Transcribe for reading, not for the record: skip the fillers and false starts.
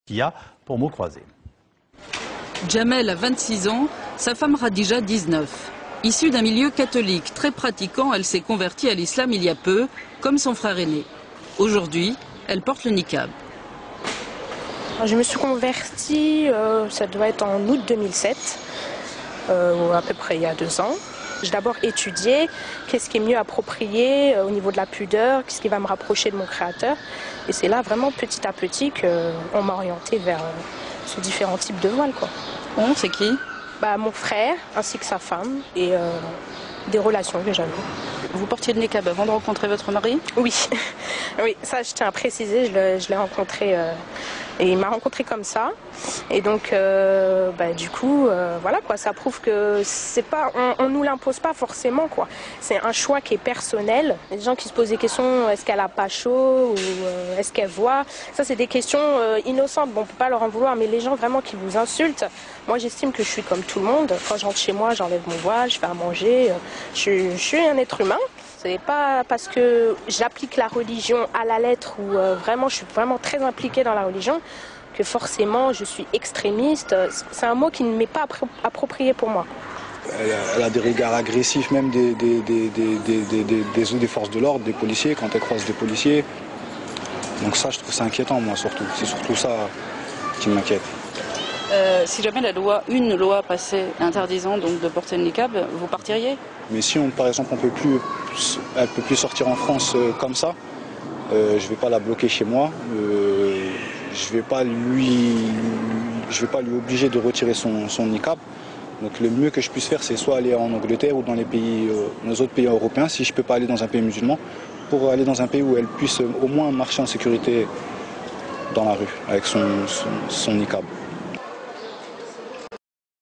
qu'il y a pour mots croisés. Jamel a 26 ans, sa femme Radija 19. Issue d'un milieu catholique très pratiquant, elle s'est convertie à l'islam il y a peu, comme son frère aîné. Aujourd'hui, elle porte le niqab. Je me suis convertie, ça doit être en août 2007, à peu près il y a 2 ans. J'ai d'abord étudié qu'est-ce qui est mieux approprié au niveau de la pudeur, qu'est-ce qui va me rapprocher de mon créateur. Et c'est là vraiment petit à petit qu'on m'a orientée vers ces différents types de voiles, quoi. On, c'est qui? Mon frère ainsi que sa femme et des relations que j'avais. Vous portiez le niqab avant de rencontrer votre mari? Oui, oui, ça je tiens à préciser, je l'ai rencontré et il m'a rencontré comme ça. Et donc, du coup, voilà quoi, ça prouve que c'est pas, on nous l'impose pas forcément quoi. C'est un choix qui est personnel. Les gens qui se posent des questions, est-ce qu'elle a pas chaud ou est-ce qu'elle voit? Ça c'est des questions innocentes. Bon, on peut pas leur en vouloir, mais les gens vraiment qui vous insultent. Moi, j'estime que je suis comme tout le monde. Quand je rentre chez moi, j'enlève mon voile, je fais à manger. Je suis un être humain. C'est pas parce que j'applique la religion à la lettre ou vraiment je suis vraiment très impliquée dans la religion que forcément je suis extrémiste. C'est un mot qui ne m'est pas approprié pour moi. Elle a des regards agressifs même des forces de l'ordre, des policiers, quand elle croise des policiers. Donc ça, je trouve ça inquiétant, moi, surtout. C'est surtout ça qui m'inquiète. Si jamais une loi passait interdisant donc de porter le niqab, vous partiriez? Mais si, par exemple, elle peut plus sortir en France comme ça, je vais pas la bloquer chez moi. Je vais pas lui obliger de retirer son niqab. Donc le mieux que je puisse faire, c'est soit aller en Angleterre ou dans les autres pays européens, si je peux pas aller dans un pays musulman, pour aller dans un pays où elle puisse au moins marcher en sécurité dans la rue avec son niqab.